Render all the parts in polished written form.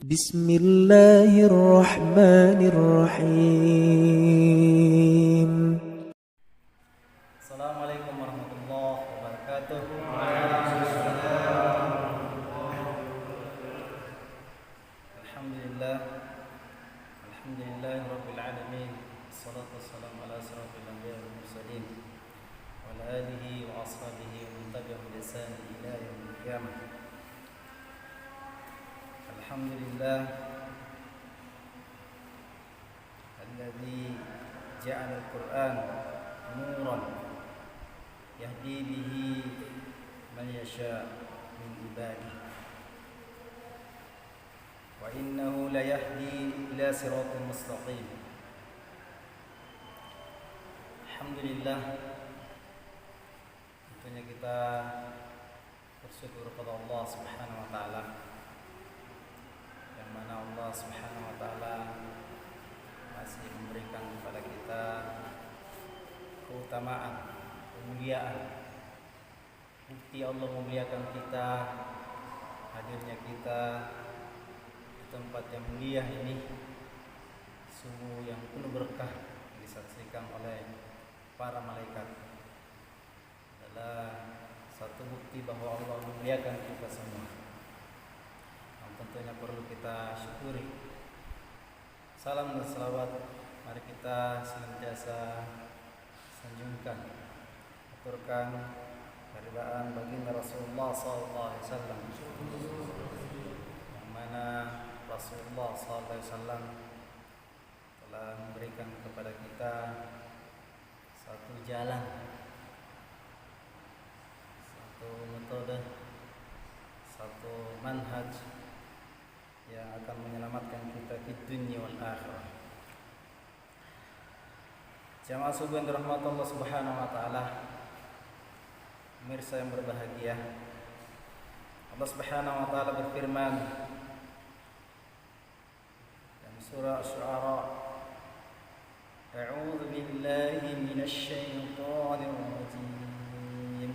Bismillahirrahmanirrahim. Assalamualaikum warahmatullahi wabarakatuh. Alhamdulillah. Alhamdulillahirabbil alamin. Wassalatu wassalamu ala asyrafil anbiya'i wal mursalin wa ala alihi wa ashabihi wa man tabi'ahum bi ihsan ila yaumil qiyamah. Alhamdulillah alladzi ja'ala al-Qur'an nuran yahdi bihi man yasha min ibadihi wa innahu la yahdi ila siratal mustaqim. Alhamdulillah, tentunya kita bersyukur kepada Allah Subhanahu wa taala, yang mana Allah Subhanahu wa taala masih memberikan kepada kita keutamaan, kemuliaan. Bukti Allah memuliakan kita, hadirnya kita di tempat yang mulia ini, sungguh yang penuh berkah, disaksikan oleh para malaikat, adalah satu bukti bahwa Allah memuliakan kita semua, yang tentunya perlu kita syukuri. Salam dan salawat mari kita senantiasa sanjungkan, aturkan keridaan baginda Rasulullah SAW, yang mana Rasulullah SAW telah memberikan kepada kita satu jalan, satu metode, satu manhaj yang akan menyelamatkan kita di dunia wal akhirah. Jamaah subuh yang dirahmati Allah Subhanahu wa taala, pemirsa yang berbahagia, Allah Subhanahu wa taala berfirman dalam surah Asy-Syu'ara, A'udzu billahi minasy syaithanir rajim.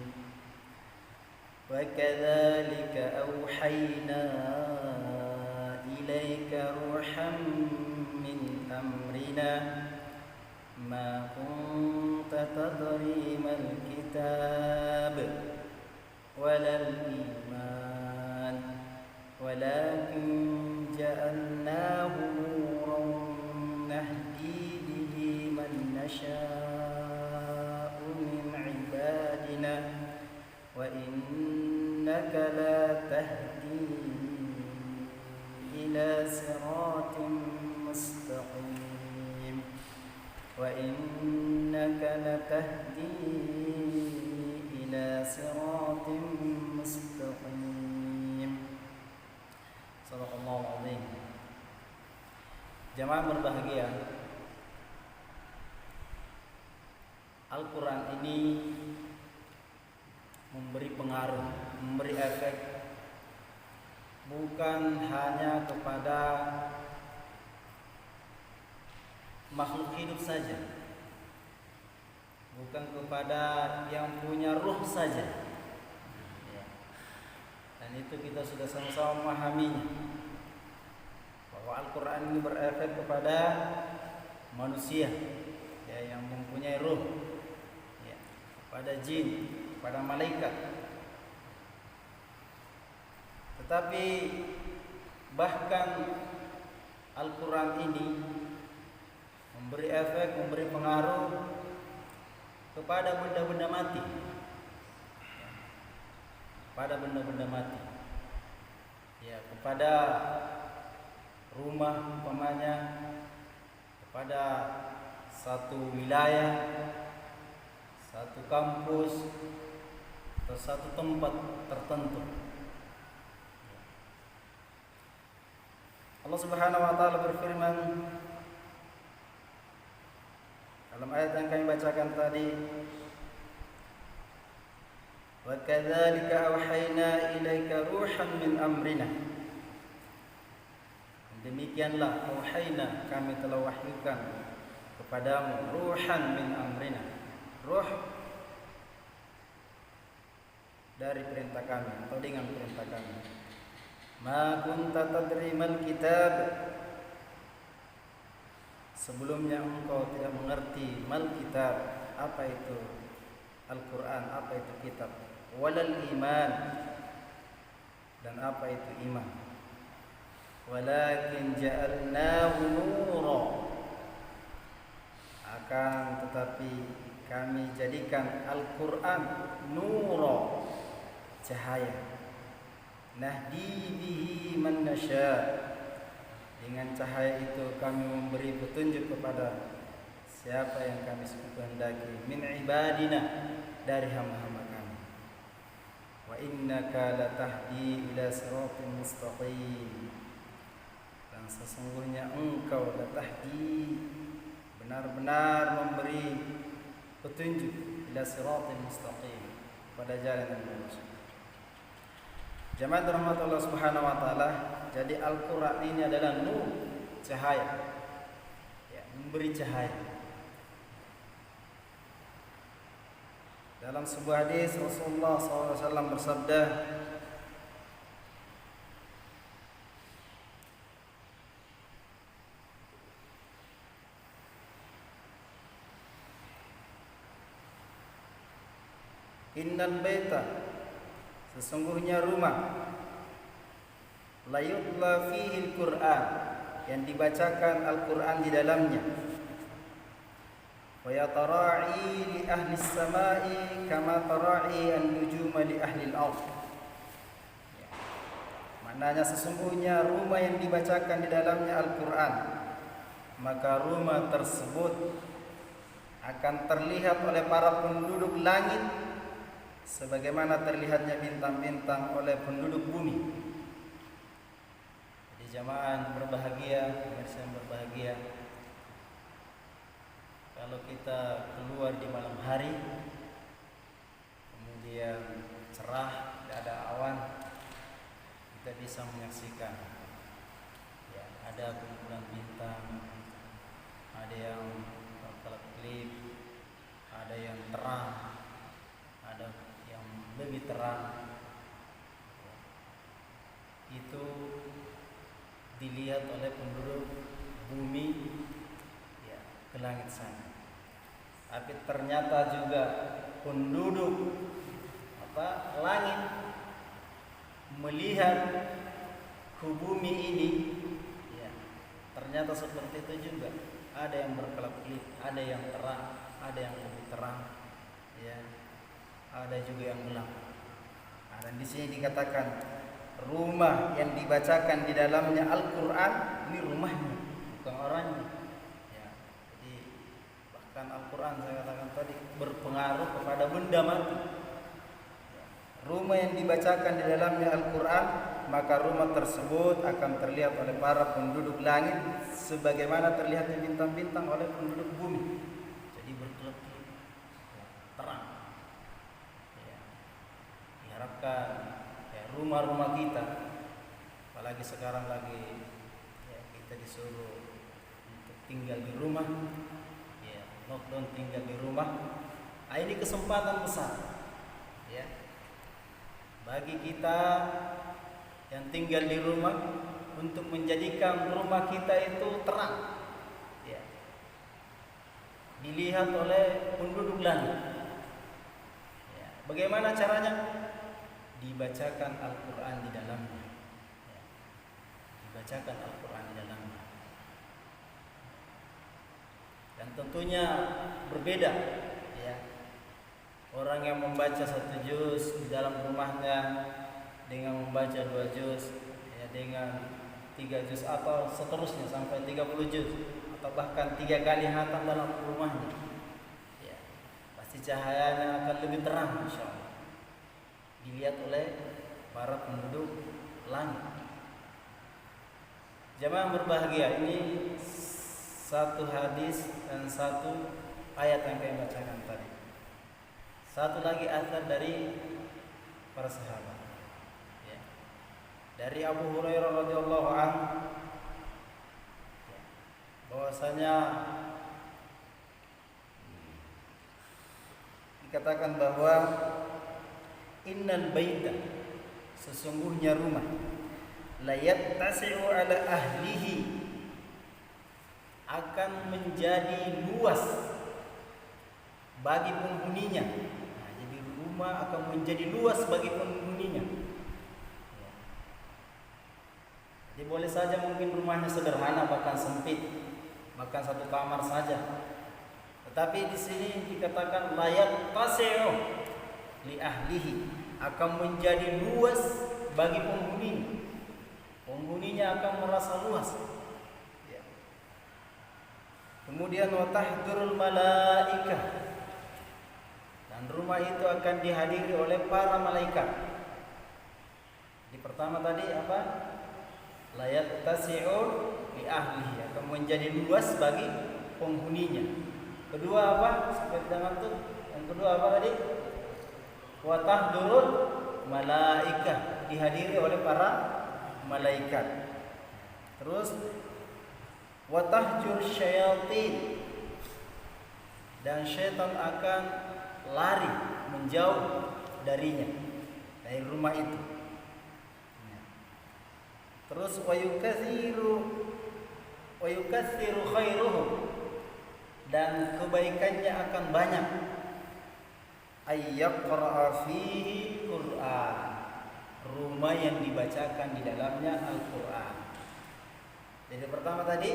Wa kadzalika auhayna ilaika ruham min amrina ma kunta tadri mal kitab walal iman walakin ja'alnahu nuran nahdi bihi man nasha'u min ibadina wa innaka la tahdi ila siratin mustaqim wa innaka latahdi ila siratin mustaqim. Shadaqallahu adzim. Jamaah berbahagia, Al-Quran ini memberi pengaruh, memberi efek bukan hanya kepada makhluk hidup saja, bukan kepada yang punya ruh saja, dan itu kita sudah sama-sama memahaminya, bahwa Al-Quran ini berefek kepada manusia, ya, yang mempunyai ruh, ya, kepada jin, kepada malaikat. Tetapi bahkan Al-Quran ini memberi efek, memberi pengaruh kepada benda-benda mati, kepada benda-benda mati, ya, kepada rumah umpamanya, kepada satu wilayah, satu kampus, atau satu tempat tertentu. Allah Subhanahu wa taala berfirman dalam ayat yang kami bacakan tadi, wa kadzalika auhayna ilaika ruhan min amrina. Demikianlah auhayna, kami telah wahyukan kepadamu, ruhan min amrina, ruh dari perintah kami atau dengan perintah kami. Ma kunta tadri mal kitab, sebelumnya engkau tidak mengerti mal kitab, apa itu Al-Quran, apa itu kitab, walal iman, dan apa itu iman. Walakin ja'alnahu nura, akan tetapi kami jadikan Al-Quran nura, cahaya. Nahdi bihi man nasya, dengan cahaya itu kami memberi petunjuk kepada siapa yang kami kehendaki, min ibadina, dari hamba-hamba kami. Wa innaka latahdi ila siratin mustaqim, dan sesungguhnya engkau latahdi, benar-benar memberi petunjuk, ila siratin mustaqim, pada jalan yang lurus. Jemaat rahmat Allah Subhanahu wa taala, jadi Al-Qur'an ini adalah nur, cahaya. Ya, memberi cahaya. Dalam sebuah hadis Rasulullah SAW bersabda, Innal baita, sesungguhnya rumah, la yutla fihi al-Qur'an, yang dibacakan Al-Qur'an di dalamnya, wa yatara'i li ahli as-sama'i kama tara'i an-nujuma li ahli al-ardh. Maknanya sesungguhnya rumah yang dibacakan di dalamnya Al-Qur'an, maka rumah tersebut akan terlihat oleh para penduduk langit sebagaimana terlihatnya bintang-bintang oleh penduduk bumi. Jadi jamaah berbahagia, pemirsa yang berbahagia, kalau kita keluar di malam hari, kemudian cerah, tidak ada awan, kita bisa menyaksikan, ya, ada kumpulan bintang, ada yang berkelap-kelip, ada yang terang, ada yang lebih terang. Itu dilihat oleh penduduk bumi, ya, ke langit sana. Tapi ternyata juga penduduk langit melihat ke bumi ini, ya, ternyata seperti itu juga. Ada yang berkelap-kelip, ada yang terang, ada yang lebih terang, ya, ada juga yang gelap. Nah, dan di sini dikatakan rumah yang dibacakan di dalamnya Al-Quran, ini rumahnya, bukan orangnya. Ya, jadi bahkan Al-Quran saya katakan tadi berpengaruh kepada benda mati. Ya, rumah yang dibacakan di dalamnya Al-Quran, maka rumah tersebut akan terlihat oleh para penduduk langit sebagaimana terlihatnya bintang-bintang oleh penduduk bumi. Jadi berkelap-kelip, ya, terang. Diharapkan, ya, rumah-rumah kita, apalagi sekarang lagi, ya, kita disuruh untuk tinggal di rumah, ya, lockdown, tinggal di rumah. Nah, ini kesempatan besar, ya, bagi kita yang tinggal di rumah untuk menjadikan rumah kita itu terang, ya, dilihat oleh penduduk langit. Ya, bagaimana caranya? Dibacakan Al-Quran di dalamnya, ya, dibacakan Al-Quran di dalamnya. Dan tentunya berbeda, ya, orang yang membaca 1 juz di dalam rumahnya dengan membaca 2 juz, ya, dengan 3 juz atau seterusnya sampai 30 juz, atau bahkan 3 kali khatam dalam rumahnya, ya, pasti cahayanya akan lebih terang insyaallah dilihat oleh para penduduk langit. Jemaah berbahagia, ini satu hadis dan satu ayat yang kami bacakan tadi. Satu lagi athar dari para sahabat, ya, dari Abu Hurairah radhiyallahu anhu, ya, bahwasanya dikatakan bahwa innal baita, sesungguhnya rumah, la yattasi'u ala ahlihi, akan menjadi luas bagi penghuninya. Nah, jadi rumah akan menjadi luas bagi penghuninya. Jadi boleh saja mungkin rumahnya sederhana, bahkan sempit, bahkan satu kamar saja. Tetapi di sini dikatakan la yattasi'u li ahlihi, akan menjadi luas bagi penghuninya. Penghuninya akan merasa luas. Ya. Kemudian wa tahdurul malaikah, dan rumah itu akan dihadiri oleh para malaikat. Di pertama tadi apa? La yattasi'u li ahlihi, akan menjadi luas bagi penghuninya. Kedua apa? Seperti dengan itu. Yang kedua apa tadi? Wa tahdurul malaikah, dihadiri oleh para malaikat. Terus wa tahjur syayatin, dan syaitan akan lari menjauh darinya, dari rumah itu. Terus wa yukatsiru khairuhu, dan kebaikannya akan banyak. Ayyaqra'a fihi Qur'an, rumah yang dibacakan di dalamnya Al-Qur'an. Jadi pertama tadi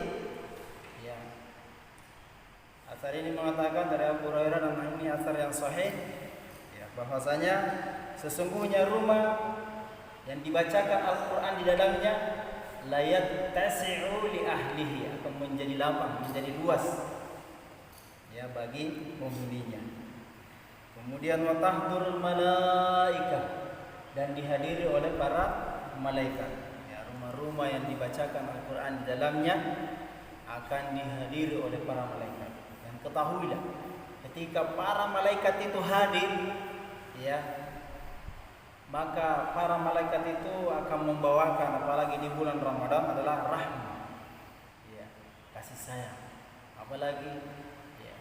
ya, asar ini mengatakan dari Abu Hurairah, dan ini asar yang sahih ya, bahwasanya sesungguhnya rumah yang dibacakan Al-Qur'an di dalamnya la yattasi'u li ahlihi, akan menjadi lapang, menjadi luas ya bagi penghuninya. Kemudian wa tahdurul malaikah, dan dihadiri oleh para malaikat. Ya, rumah-rumah yang dibacakan Al-Qur'an di dalamnya akan dihadiri oleh para malaikat. Dan ketahuilah, ketika para malaikat itu hadir, ya, maka para malaikat itu akan membawakan, apalagi di bulan Ramadan, adalah rahmat, ya, kasih sayang, apalagi ya,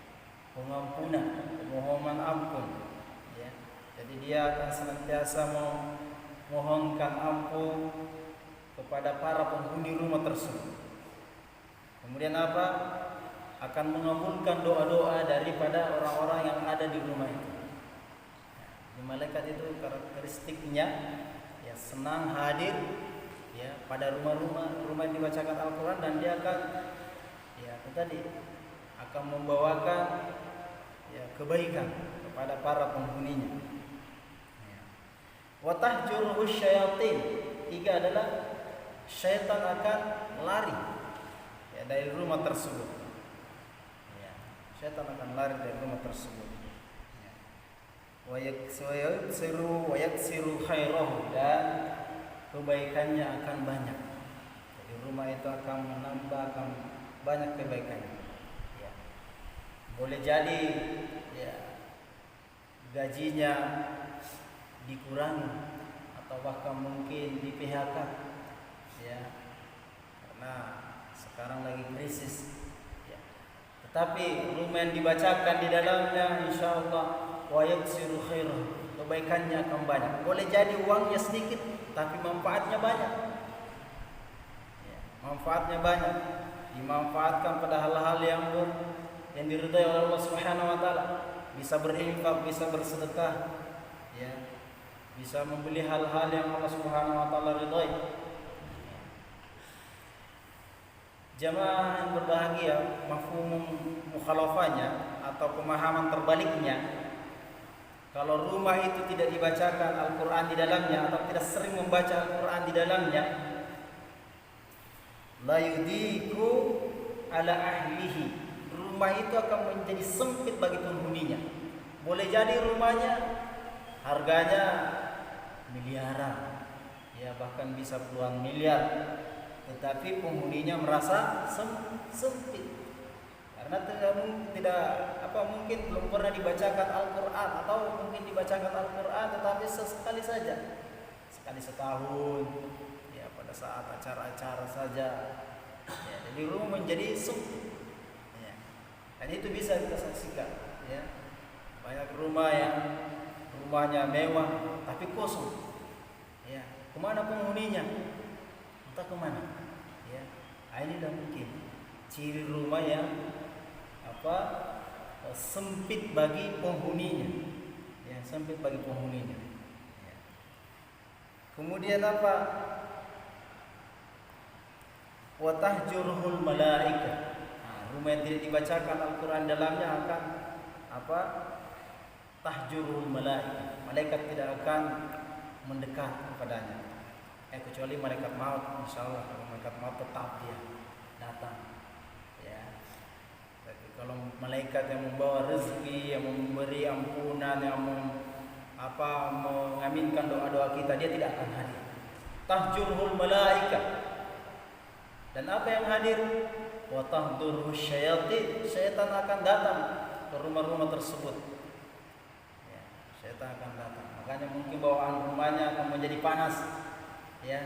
pengampunan, permohonan ampun. Ya. Jadi dia akan senantiasa memohonkan ampun kepada para penghuni rumah tersebut. Kemudian apa? Akan mengabulkan doa-doa daripada orang-orang yang ada di rumah itu. Di malaikat itu karakteristiknya ya senang hadir ya pada rumah yang dibacakan Al-Qur'an, dan dia akan ya tadi akan membawakan ya kebaikan kepada para penghuninya. Ya. Wa tahjuruhu syayatin, tiga adalah syaitan akan lari ya dari rumah tersebut. Ya. Syaitan akan lari dari rumah tersebut. Ya. Wa yaksiru khairahu, dan kebaikannya akan banyak. Jadi rumah itu akan menambah, akan banyak kebaikannya. Boleh jadi ya, gajinya dikurangi atau bahkan mungkin di PHK ya, karena sekarang lagi krisis ya. Tetapi rumah yang dibacakan di dalamnya insyaallah wa yaksiru khairah, kebaikannya akan banyak. Boleh jadi uangnya sedikit tapi manfaatnya banyak ya, manfaatnya banyak, dimanfaatkan pada hal-hal yang diridai oleh Allah Subhanahu wa taala, bisa berinfak, bisa bersedekah ya, bisa membeli hal-hal yang Allah Subhanahu wa taala ridai. Jamaah yang berbahagia, mafhum mukhalafahnya atau pemahaman terbaliknya, kalau rumah itu tidak dibacakan Al-Qur'an di dalamnya atau tidak sering membaca Al-Qur'an di dalamnya, la yudiku ala ahlihi, rumah itu akan menjadi sempit bagi penghuninya. Boleh jadi rumahnya harganya miliaran, ya bahkan bisa puluhan miliar, tetapi penghuninya merasa sempit karena mungkin belum pernah dibacakan Al-Qur'an, atau mungkin dibacakan Al-Qur'an tetapi sesekali saja, sekali setahun, ya pada saat acara-acara saja. Ya, jadi rumah menjadi sempit. Dan itu bisa kita saksikan ya. Banyak rumah yang rumahnya mewah tapi kosong. Ya, kemana penghuninya? atau kemana? Ya, ini tidak mungkin. Ciri rumah yang sempit bagi penghuninya, ya, sempit bagi penghuninya. Ya. Kemudian apa? Wa tahjuruhul malaika. Rumah yang tidak dibacakan Al-Quran dalamnya akan apa? Tahjuruhul malaika. Malaikat tidak akan mendekat kepadanya. Kecuali malaikat maut, insyaallah kalau malaikat maut tetap dia datang. Ya. Tapi kalau malaikat yang membawa rezeki, yang memberi ampunan, yang mengaminkan doa-doa kita, dia tidak akan hadir. Tahjuruhul malaika. Dan apa yang hadir? Wa tahdurus syayatin. Syaitan akan datang ke rumah-rumah tersebut. Ya, syaitan akan datang. Makanya mungkin bawaan rumahnya akan menjadi panas. Ya.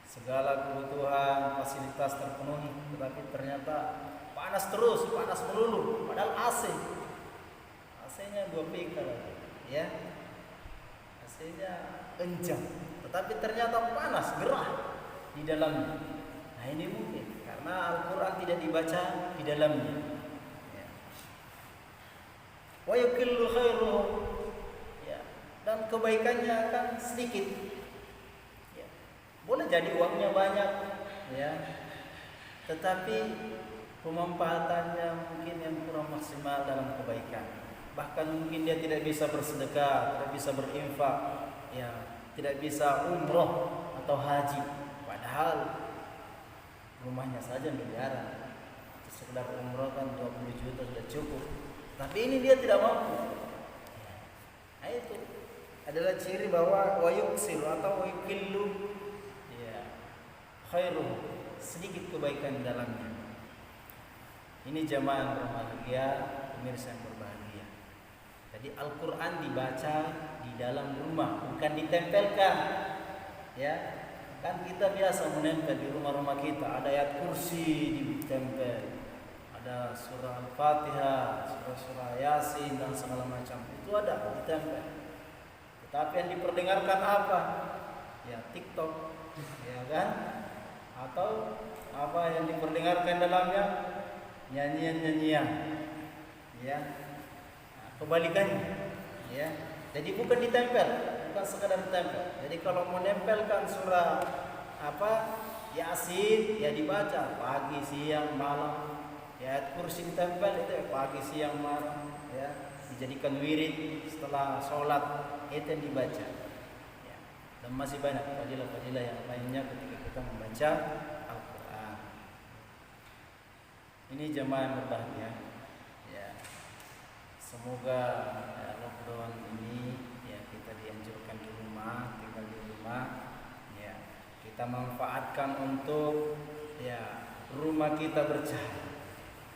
Segala kebutuhan, fasilitas terpenuhi, tetapi ternyata panas terus, panas melulu. Padahal AC-nya 2 pika lagi. Ya. AC-nya kencang, tetapi ternyata panas, gerah di dalamnya. Nah, ini mungkin karena Al-Quran tidak dibaca di dalamnya. Ya. Wa yukillu khairuhu. Ya. Dan kebaikannya akan sedikit. Ya. Boleh jadi uangnya banyak, ya, tetapi pemanfaatannya mungkin yang kurang maksimal dalam kebaikan. Bahkan mungkin dia tidak bisa bersedekah, tidak bisa berinfak, ya, tidak bisa umroh atau haji. Padahal rumahnya saja miliaran. Sekedar umroh kan 20 juta sudah cukup. Tapi ini dia tidak mampu. Nah, itu adalah ciri bahwa wayuksiru atau wayukillu, ya, khairu, sedikit kebaikan dalamnya. Ini jamaah yang berbahagia, pemirsa yang berbahagia. Jadi Al-Quran dibaca di dalam rumah, bukan ditempelkan. Ya. Kan kita biasa menempel di rumah-rumah kita, ada ayat kursi ditempel, ada surah Al-Fatihah, surah Yasin dan segala macam. Itu ada ditempel. Tetapi yang diperdengarkan apa? Ya, TikTok, ya kan? Atau apa yang diperdengarkan dalamnya? Nyanyian-nyanyian. Ya. Nah, kebalikannya, ya. Jadi bukan ditempel, bukan sekadar ditempel. Jadi kalau mau nempelkan surah Yasin, ya dibaca pagi, siang, malam. Ya, kursi ditempel itu ya, pagi, siang, malam, ya. Dijadikan wirid setelah sholat, itu yang dibaca. Ya. Dan masih banyak fadilah-fadilah yang lainnya ketika kita membaca Al-Quran. Ini jemaah yang berbahagia. Ya. Semoga lockdown ini, ya, kita dianjurkan di rumah, tinggal di rumah, ya, kita manfaatkan untuk, ya, rumah kita bercahaya,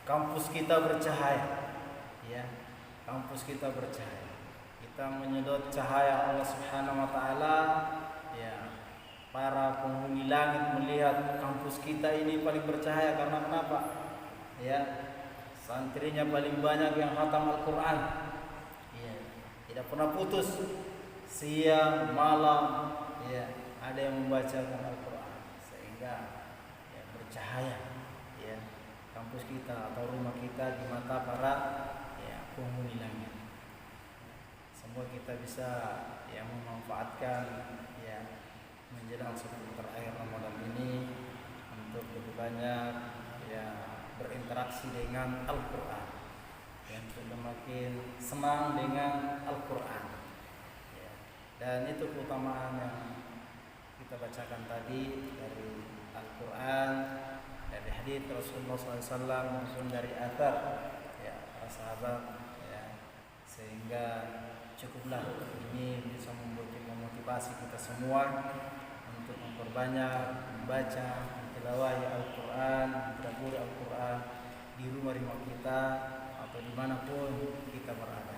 kampus kita bercahaya, ya, kampus kita bercahaya. Kita menyedot cahaya Allah Subhanahu wa taala, ya. Para penghuni langit melihat kampus kita ini paling bercahaya karena kenapa? Ya, santrinya paling banyak yang khatam Al-Quran, ya, tidak pernah putus, siang malam, ya, ada yang membacakan Al-Quran, sehingga, ya, bercahaya, ya, kampus kita atau rumah kita di mata para, ya, penghuni langit. Semoga kita bisa, ya, memanfaatkan, ya, menjelang 10 terakhir Ramadan ini untuk lebih banyak, ya, berinteraksi dengan Al-Quran, dan semakin senang dengan Al-Quran, ya. Dan itu keutamaan yang kita bacakan tadi dari Al-Quran, dari hadits Rasulullah SAW, maupun dari athar, ya, para sahabat, ya. Sehingga cukuplah ini bisa memotivasi kita semua untuk memperbanyak membaca, mentilawahi Al-Quran, mentadabburi Al-Quran di rumah-rumah kita atau dimanapun kita berada.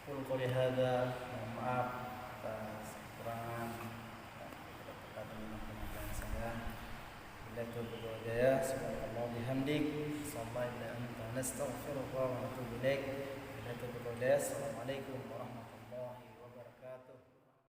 Qul qouli hadza, mohon maaf atas kekurangan dan penyampaian saya. Bila taufiq wal hidayah, subhanallah bihamdik, sallallahu ila anta nastaghfiruka wa natubu ilaik. Bila taufiq wal hidayah, assalamualaikum warahmatullahi wabarakatuh.